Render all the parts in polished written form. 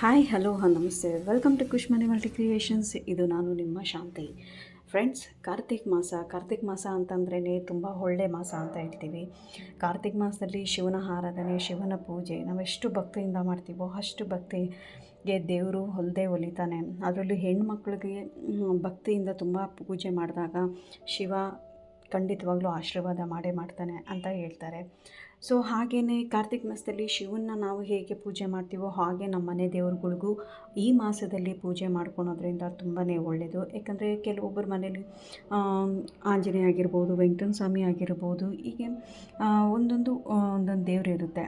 Hi hello ನಮಸ್ತೆ welcome to ಖುಷ್ ಮನೆ multi creations. ಇದು ನಾನು ನಿಮ್ಮ ಶಾಂತಿ. ಫ್ರೆಂಡ್ಸ್, ಕಾರ್ತಿಕ್ ಮಾಸ ಅಂತಂದ್ರೇ ತುಂಬ ಒಳ್ಳೆ ಮಾಸ ಅಂತ ಹೇಳ್ತೀವಿ. ಕಾರ್ತಿಕ್ ಮಾಸದಲ್ಲಿ ಶಿವನ ಆರಾಧನೆ, ಶಿವನ ಪೂಜೆ ನಾವೆಷ್ಟು ಭಕ್ತಿಯಿಂದ ಮಾಡ್ತೀವೋ ಅಷ್ಟು ಭಕ್ತಿಗೆ ದೇವರು ಹೊಲದೇ ಒಲಿತಾನೆ. ಅದರಲ್ಲೂ ಹೆಣ್ಮಕ್ಳಿಗೆ ಭಕ್ತಿಯಿಂದ ತುಂಬ ಪೂಜೆ ಮಾಡಿದಾಗ ಶಿವ ಖಂಡಿತವಾಗ್ಲೂ ಆಶೀರ್ವಾದ ಮಾಡೇ ಮಾಡ್ತಾನೆ ಅಂತ ಹೇಳ್ತಾರೆ. ಸೊ ಹಾಗೆಯೇ ಕಾರ್ತಿಕ್ ಮಾಸದಲ್ಲಿ ಶಿವನ್ನ ನಾವು ಹೇಗೆ ಪೂಜೆ ಮಾಡ್ತೀವೋ ಹಾಗೆ ನಮ್ಮ ಮನೆ ದೇವ್ರುಗಳಿಗೂ ಈ ಮಾಸದಲ್ಲಿ ಪೂಜೆ ಮಾಡ್ಕೊಳೋದ್ರಿಂದ ತುಂಬಾ ಒಳ್ಳೆಯದು. ಯಾಕಂದರೆ ಕೆಲವೊಬ್ಬರ ಮನೇಲಿ ಆಂಜನೇಯ ಆಗಿರ್ಬೋದು, ವೆಂಕಟರಮಣ ಸ್ವಾಮಿ ಆಗಿರ್ಬೋದು, ಹೀಗೆ ಒಂದೊಂದು ದೇವರು ಇರುತ್ತೆ.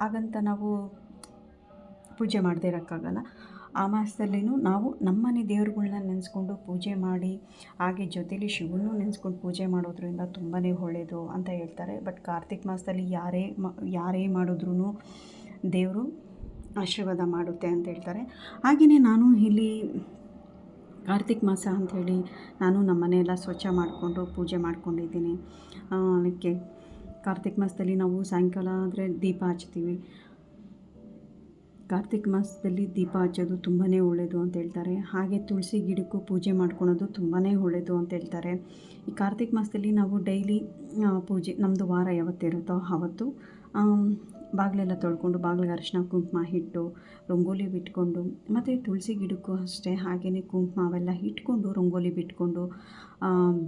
ಹಾಗಂತ ನಾವು ಪೂಜೆ ಮಾಡದೇ ಇರೋಕ್ಕಾಗಲ್ಲ. ಆ ಮಾಸದಲ್ಲಿನೂ ನಾವು ನಮ್ಮನೆ ದೇವ್ರುಗಳ್ನ ನೆನೆಸ್ಕೊಂಡು ಪೂಜೆ ಮಾಡಿ, ಹಾಗೆ ಜೊತೇಲಿ ಶಿವನೂ ನೆನೆಸ್ಕೊಂಡು ಪೂಜೆ ಮಾಡೋದ್ರಿಂದ ತುಂಬಾ ಒಳ್ಳೆಯದು ಅಂತ ಹೇಳ್ತಾರೆ. ಬಟ್ ಕಾರ್ತಿಕ್ ಮಾಸದಲ್ಲಿ ಯಾರೇ ಮಾಡಿದ್ರೂ ದೇವರು ಆಶೀರ್ವಾದ ಮಾಡುತ್ತೆ ಅಂತ ಹೇಳ್ತಾರೆ. ಹಾಗೆಯೇ ನಾನು ಇಲ್ಲಿ ಕಾರ್ತಿಕ್ ಮಾಸ ಅಂಥೇಳಿ ನಾನು ನಮ್ಮ ಮನೆಯೆಲ್ಲ ಸ್ವಚ್ಛ ಮಾಡಿಕೊಂಡು ಪೂಜೆ ಮಾಡ್ಕೊಂಡಿದ್ದೀನಿ. ಅದಕ್ಕೆ ಕಾರ್ತಿಕ್ ಮಾಸದಲ್ಲಿ ನಾವು ಸಾಯಂಕಾಲ ಆದರೆ ದೀಪ ಹಚ್ತೀವಿ. ಕಾರ್ತಿಕ್ ಮಾಸದಲ್ಲಿ ದೀಪ ಹಚ್ಚೋದು ತುಂಬಾ ಒಳ್ಳೆಯದು ಅಂತ ಹೇಳ್ತಾರೆ. ಹಾಗೆ ತುಳಸಿ ಗಿಡಕ್ಕೂ ಪೂಜೆ ಮಾಡ್ಕೊಳೋದು ತುಂಬಾ ಒಳ್ಳೆಯದು ಅಂತ ಹೇಳ್ತಾರೆ. ಈ ಕಾರ್ತಿಕ್ ಮಾಸದಲ್ಲಿ ನಾವು ಡೈಲಿ ಪೂಜೆ, ನಮ್ಮದು ವಾರ ಯಾವತ್ತಿರುತ್ತೋ ಆವತ್ತು ಬಾಗಿಲೆಲ್ಲ ತೊಳ್ಕೊಂಡು, ಬಾಗಿಲಿಗೆ ಅರಿಶಿನ ಕುಂಕುಮ ಇಟ್ಟು ರಂಗೋಲಿ ಬಿಟ್ಕೊಂಡು, ಮತ್ತು ತುಳಸಿ ಗಿಡಕ್ಕೂ ಅಷ್ಟೇ ಹಾಗೆಯೇ ಕುಂಕುಮ ಅವೆಲ್ಲ ಇಟ್ಕೊಂಡು ರಂಗೋಲಿ ಬಿಟ್ಕೊಂಡು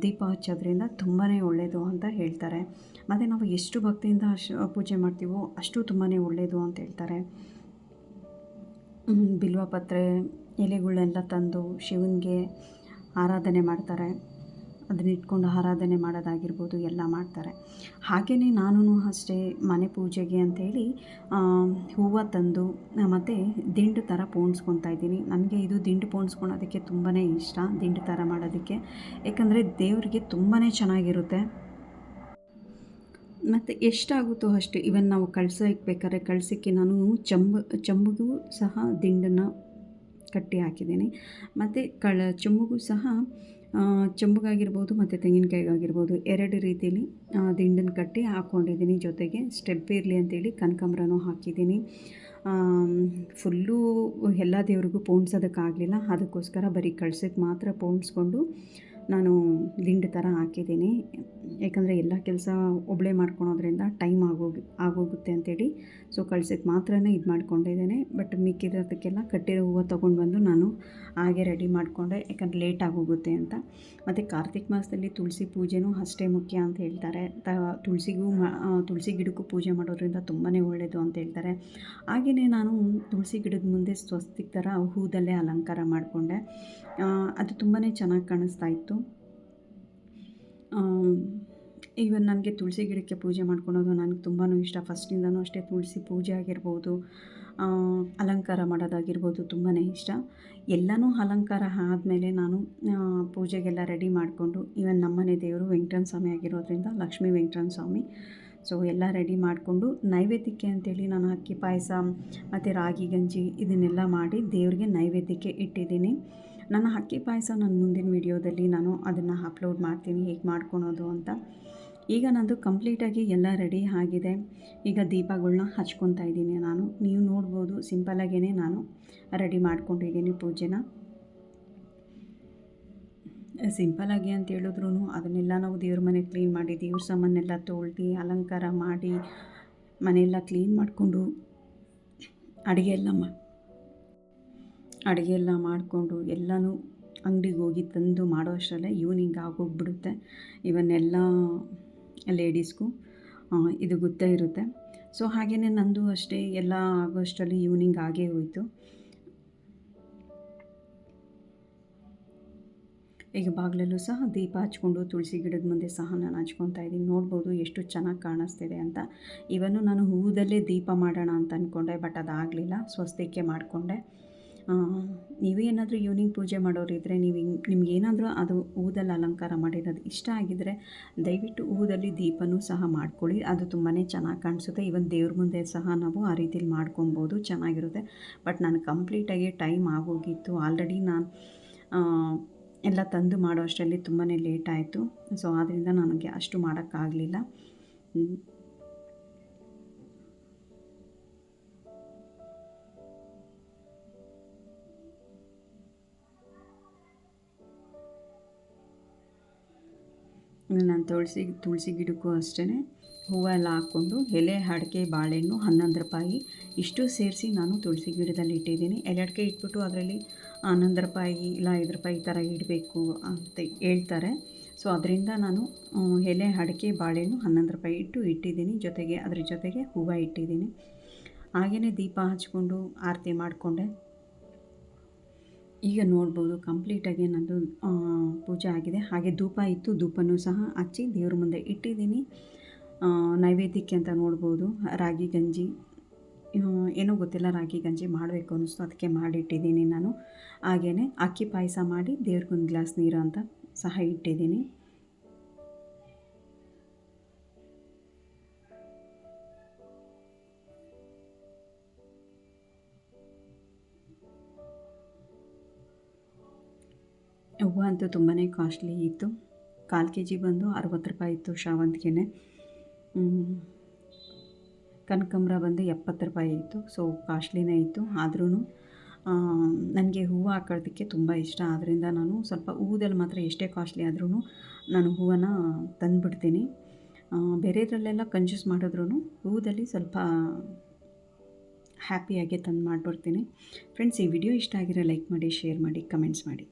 ದೀಪ ಹಚ್ಚೋದ್ರಿಂದ ತುಂಬಾ ಒಳ್ಳೆಯದು ಅಂತ ಹೇಳ್ತಾರೆ. ಮತ್ತು ನಾವು ಎಷ್ಟು ಭಕ್ತಿಯಿಂದ ಪೂಜೆ ಮಾಡ್ತೀವೋ ಅಷ್ಟು ತುಂಬಾ ಒಳ್ಳೆಯದು ಅಂತ ಹೇಳ್ತಾರೆ. ಬಿಲ್ವಪತ್ರೆ ಎಲೆಗಳನ್ನೆಲ್ಲ ತಂದು ಶಿವನಿಗೆ ಆರಾಧನೆ ಮಾಡ್ತಾರೆ. ಅದನ್ನ ಇಟ್ಕೊಂಡು ಆರಾಧನೆ ಮಾಡೋದಾಗಿರ್ಬೋದು ಎಲ್ಲ ಮಾಡ್ತಾರೆ. ಹಾಗೆಯೇ ನಾನು ಅಷ್ಟೇ ಮನೆ ಪೂಜೆಗೆ ಅಂಥೇಳಿ ಹೂವು ತಂದು ಮತ್ತು ದಿಂಡು ಥರ ಪೋಣಿಸ್ಕೊತಾ ಇದ್ದೀನಿ. ನನಗೆ ಇದು ದಿಂಡು ಪೋಣಿಸ್ಕೊಳೋದಕ್ಕೆ ತುಂಬಾ ಇಷ್ಟ, ದಿಂಡು ಥರ ಮಾಡೋದಕ್ಕೆ. ಯಾಕಂದರೆ ದೇವರಿಗೆ ತುಂಬಾ ಚೆನ್ನಾಗಿರುತ್ತೆ. ಮತ್ತು ಎಷ್ಟಾಗುತ್ತೋ ಅಷ್ಟು, ಇವನ್ ನಾವು ಕಳಸ ಇಕ್ಬೇಕಾದ್ರೆ ಕಳಸಕ್ಕೆ ನಾನು ಚಂಬುಗೂ ಸಹ ದಿಂಡನ್ನು ಕಟ್ಟಿ ಹಾಕಿದ್ದೀನಿ. ಮತ್ತು ಚಂಬುಗೂ ಸಹ ಚಂಬುಗಾಗಿರ್ಬೋದು ಮತ್ತು ತೆಂಗಿನಕಾಯಿಗಾಗಿರ್ಬೋದು 2 ರೀತಿಯಲ್ಲಿ ದಿಂಡನ್ನು ಕಟ್ಟಿ ಹಾಕ್ಕೊಂಡಿದ್ದೀನಿ. ಜೊತೆಗೆ ಸ್ಟೆಪ್ ಇರಲಿ ಅಂತೇಳಿ ಕನಕಾಂಬರನೂ ಹಾಕಿದ್ದೀನಿ. ಫುಲ್ಲೂ ಎಲ್ಲ ದೇವ್ರಿಗೂ ಪೋಣಿಸೋದಕ್ಕಾಗಲಿಲ್ಲ, ಅದಕ್ಕೋಸ್ಕರ ಬರೀ ಕಳಸಕ್ಕೆ ಮಾತ್ರ ಪೋಣಿಸ್ಕೊಂಡು ನಾನು ದಿಂಡು ಥರ ಹಾಕಿದ್ದೀನಿ. ಯಾಕಂದರೆ ಎಲ್ಲ ಕೆಲಸ ಒಬ್ಬಳೇ ಮಾಡ್ಕೊಳೋದ್ರಿಂದ ಟೈಮ್ ಆಗೋಗುತ್ತೆ ಅಂತೇಳಿ ಸೊ ಕಳ್ಸಕ್ಕೆ ಮಾತ್ರನೇ ಇದು ಮಾಡ್ಕೊಂಡಿದ್ದೇನೆ. ಬಟ್ ಮಿಕ್ಕಿರೋದಕ್ಕೆಲ್ಲ ಕಟ್ಟಿರೋ ಹೂವು ತೊಗೊಂಡು ಬಂದು ನಾನು ಹಾಗೆ ರೆಡಿ ಮಾಡಿಕೊಂಡೆ, ಯಾಕಂದರೆ ಲೇಟ್ ಆಗೋಗುತ್ತೆ ಅಂತ. ಮತ್ತು ಕಾರ್ತಿಕ್ ಮಾಸದಲ್ಲಿ ತುಳಸಿ ಪೂಜೆನೂ ಅಷ್ಟೇ ಮುಖ್ಯ ಅಂತ ಹೇಳ್ತಾರೆ. ತುಳಸಿ ಗಿಡಕ್ಕೂ ಪೂಜೆ ಮಾಡೋದ್ರಿಂದ ತುಂಬಾ ಒಳ್ಳೆಯದು ಅಂತ ಹೇಳ್ತಾರೆ. ಹಾಗೆಯೇ ನಾನು ತುಳಸಿ ಗಿಡದ ಮುಂದೆ ಸ್ವಸ್ತಿಕ್ ಥರ ಹೂದಲ್ಲೇ ಅಲಂಕಾರ ಮಾಡಿಕೊಂಡೆ. ಅದು ತುಂಬಾ ಚೆನ್ನಾಗಿ ಕಾಣಿಸ್ತಾ ಇತ್ತು. ಈವನ್ ನನಗೆ ತುಳಸಿ ಗಿಡಕ್ಕೆ ಪೂಜೆ ಮಾಡ್ಕೊಳೋದು ನನಗೆ ತುಂಬಾ ಇಷ್ಟ. ಫಸ್ಟಿಂದನೂ ಅಷ್ಟೇ ತುಳಸಿ ಪೂಜೆ ಆಗಿರ್ಬೋದು, ಅಲಂಕಾರ ಮಾಡೋದಾಗಿರ್ಬೋದು ತುಂಬಾ ಇಷ್ಟ. ಎಲ್ಲನೂ ಅಲಂಕಾರ ಆದಮೇಲೆ ನಾನು ಪೂಜೆಗೆಲ್ಲ ರೆಡಿ ಮಾಡಿಕೊಂಡು, ಈವನ್ ನಮ್ಮನೆ ದೇವರು ವೆಂಕಟರಮಣ ಸ್ವಾಮಿ ಆಗಿರೋದ್ರಿಂದ ಲಕ್ಷ್ಮೀ ವೆಂಕಟರಮಣ ಸ್ವಾಮಿ, ಸೊ ಎಲ್ಲ ರೆಡಿ ಮಾಡಿಕೊಂಡು ನೈವೇದ್ಯಕ್ಕೆ ಅಂತೇಳಿ ನಾನು ಅಕ್ಕಿ ಪಾಯಸ ಮತ್ತು ರಾಗಿ ಗಂಜಿ ಇದನ್ನೆಲ್ಲ ಮಾಡಿ ದೇವರಿಗೆ ನೈವೇದ್ಯಕ್ಕೆ ಇಟ್ಟಿದ್ದೀನಿ. ನನ್ನ ಅಕ್ಕಿ ಪಾಯಸ ನಾನು ಮುಂದಿನ ವಿಡಿಯೋದಲ್ಲಿ ನಾನು ಅದನ್ನು ಅಪ್ಲೋಡ್ ಮಾಡ್ತೀನಿ, ಹೇಗೆ ಮಾಡ್ಕೊಳೋದು ಅಂತ. ಈಗ ನಂದು ಕಂಪ್ಲೀಟಾಗಿ ಎಲ್ಲ ರೆಡಿ ಆಗಿದೆ. ಈಗ ದೀಪಗಳನ್ನ ಹಚ್ಕೊತಾ ಇದ್ದೀನಿ ನಾನು. ನೀವು ನೋಡ್ಬೋದು, ಸಿಂಪಲಾಗೇ ನಾನು ರೆಡಿ ಮಾಡ್ಕೊಂಡಿದ್ದೀನಿ ಪೂಜೆನ. ಸಿಂಪಲಾಗಿ ಅಂತ ಹೇಳಿದ್ರು ಅದನ್ನೆಲ್ಲ ನಾವು ದೇವ್ರ ಮನೆ ಕ್ಲೀನ್ ಮಾಡಿ, ದೇವ್ರ ಸಾಮಾನೆಲ್ಲ ತೊಳ್ದು ಅಲಂಕಾರ ಮಾಡಿ, ಮನೆಯೆಲ್ಲ ಕ್ಲೀನ್ ಮಾಡಿಕೊಂಡು ಅಡುಗೆ ಎಲ್ಲ ಮಾಡಿಕೊಂಡು ಎಲ್ಲನೂ ಅಂಗಡಿಗೆ ಹೋಗಿ ತಂದು ಮಾಡೋ ಅಷ್ಟರಲ್ಲೇ ಈವ್ನಿಂಗ್ ಆಗೋಗ್ಬಿಡುತ್ತೆ. ಇವನ್ನೆಲ್ಲ ಲೇಡೀಸ್ಗೂ ಇದು ಗೊತ್ತೇ ಇರುತ್ತೆ. ಸೊ ಹಾಗೆಯೇ ನಂದು ಅಷ್ಟೇ ಎಲ್ಲ ಆಗೋಷ್ಟರಲ್ಲಿ ಈವ್ನಿಂಗ್ ಆಗೇ ಹೋಯಿತು. ಈಗ ಬಾಗಿಲಲ್ಲೂ ಸಹ ದೀಪ ಹಚ್ಕೊಂಡು ತುಳಸಿ ಗಿಡದ ಮುಂದೆ ಸಹ ನಾನು ಹಚ್ಕೊತಾ ಇದ್ದೀನಿ. ನೋಡ್ಬೋದು ಎಷ್ಟು ಚೆನ್ನಾಗಿ ಕಾಣಿಸ್ತಿದೆ ಅಂತ. ಇವನ್ನು ನಾನು ಹೂದಲ್ಲೇ ದೀಪ ಮಾಡೋಣ ಅಂತ ಅಂದ್ಕೊಂಡೆ, ಬಟ್ ಅದಾಗಲಿಲ್ಲ, ಸ್ವಸ್ತಿಕೆ ಮಾಡಿಕೊಂಡೆ. ನೀವೇನಾದರೂ ಈವ್ನಿಂಗ್ ಪೂಜೆ ಮಾಡೋರಿದ್ದರೆ ನಿಮಗೇನಾದರೂ ಅದು ಹೂದಲ್ಲಿ ಅಲಂಕಾರ ಮಾಡಿರೋದು ಇಷ್ಟ ಆಗಿದ್ದರೆ ದಯವಿಟ್ಟು ಹೂದಲ್ಲಿ ದೀಪನೂ ಸಹ ಮಾಡ್ಕೊಳ್ಳಿ. ಅದು ತುಂಬಾ ಚೆನ್ನಾಗಿ ಕಾಣಿಸುತ್ತೆ. ಇವನ್ ದೇವ್ರ ಮುಂದೆ ಸಹ ನಾವು ಆ ರೀತಿಲಿ ಮಾಡ್ಕೊಬೋದು, ಚೆನ್ನಾಗಿರುತ್ತೆ. ಬಟ್ ನಾನು ಕಂಪ್ಲೀಟಾಗಿ ಟೈಮ್ ಆಗೋಗಿತ್ತು. ಆಲ್ರೆಡಿ ನಾನು ಎಲ್ಲ ತಂದು ಮಾಡೋ ಅಷ್ಟರಲ್ಲಿ ತುಂಬಾ ಲೇಟ್ ಆಯಿತು. ಸೊ ಆದ್ದರಿಂದ ನನಗೆ ಅಷ್ಟು ಮಾಡೋಕ್ಕಾಗಲಿಲ್ಲ. ನಾನು ತುಳಸಿ ಗಿಡಕ್ಕೂ ಅಷ್ಟೇ ಹೂವು ಎಲ್ಲ ಹಾಕ್ಕೊಂಡು ಎಲೆ ಅಡಿಕೆ ಬಾಳೆಹಣ್ಣು 11 ರೂಪಾಯಿ ಇಷ್ಟು ಸೇರಿಸಿ ನಾನು ತುಳಸಿ ಗಿಡದಲ್ಲಿ ಇಟ್ಟಿದ್ದೀನಿ. ಎಲೆ ಅಡಿಕೆ ಇಟ್ಬಿಟ್ಟು ಅದರಲ್ಲಿ 11 ರೂಪಾಯಿ ಇಲ್ಲ 5 ರೂಪಾಯಿ ಈ ಥರ ಇಡಬೇಕು ಅಂತ ಹೇಳ್ತಾರೆ. ಸೊ ಅದರಿಂದ ನಾನು ಎಲೆ ಅಡಿಕೆ ಬಾಳೆಹಣ್ಣು 11 ರೂಪಾಯಿ ಇಟ್ಟಿದ್ದೀನಿ. ಜೊತೆಗೆ ಅದ್ರ ಜೊತೆಗೆ ಹೂವು ಇಟ್ಟಿದ್ದೀನಿ. ಹಾಗೆಯೇ ದೀಪ ಹಚ್ಕೊಂಡು ಆರತಿ ಮಾಡಿಕೊಂಡೆ. ಈಗ ನೋಡ್ಬೋದು ಕಂಪ್ಲೀಟಾಗಿ ನನ್ನದು ಪೂಜೆ ಆಗಿದೆ. ಹಾಗೆ ಧೂಪ ಇತ್ತು, ಧೂಪನೂ ಸಹ ಹಚ್ಚಿ ದೇವ್ರ ಮುಂದೆ ಇಟ್ಟಿದ್ದೀನಿ. ನೈವೇದ್ಯಕ್ಕೆ ಅಂತ ನೋಡ್ಬೋದು ರಾಗಿ ಗಂಜಿ, ಏನೋ ಗೊತ್ತಿಲ್ಲ, ರಾಗಿ ಗಂಜಿ ಮಾಡಬೇಕು ಅನ್ನಿಸ್ತು, ಅದಕ್ಕೆ ಮಾಡಿಟ್ಟಿದ್ದೀನಿ ನಾನು. ಹಾಗೆಯೇ ಅಕ್ಕಿ ಪಾಯಸ ಮಾಡಿ ದೇವ್ರಿಗೊಂದು ಗ್ಲಾಸ್ ನೀರು ಅಂತ ಸಹ ಇಟ್ಟಿದ್ದೀನಿ. ಹೂವು ಅಂತೂ ತುಂಬಾ ಕಾಸ್ಟ್ಲಿ ಇತ್ತು. 1/4 kg ಬಂದು 60 ರೂಪಾಯಿ ಇತ್ತು ಶಾವಂತಿಗೆ. ಕನಕಾಂಬರ ಬಂದು 70 ರೂಪಾಯಿ ಇತ್ತು. ಸೊ ಕಾಸ್ಟ್ಲಿನೇ ಇತ್ತು. ಆದ್ರೂ ನನಗೆ ಹೂವು ಹಾಕೋದಕ್ಕೆ ತುಂಬ ಇಷ್ಟ. ಆದ್ದರಿಂದ ನಾನು ಸ್ವಲ್ಪ ಹೂದಲ್ಲಿ ಮಾತ್ರ ಎಷ್ಟೇ ಕಾಸ್ಟ್ಲಿ ಆದ್ರೂ ನಾನು ಹೂವನ್ನು ತಂದುಬಿಡ್ತೀನಿ. ಬೇರೆದ್ರಲ್ಲೆಲ್ಲ ಕಂಜೂಸ್ ಮಾಡಿದ್ರೂ ಹೂದಲ್ಲಿ ಸ್ವಲ್ಪ ಹ್ಯಾಪಿಯಾಗಿ ತಂದು ಮಾಡಿಬಿಡ್ತೀನಿ. ಫ್ರೆಂಡ್ಸ್, ಈ ವಿಡಿಯೋ ಇಷ್ಟ ಆಗಿರೋ ಲೈಕ್ ಮಾಡಿ, ಶೇರ್ ಮಾಡಿ, ಕಮೆಂಟ್ಸ್ ಮಾಡಿ.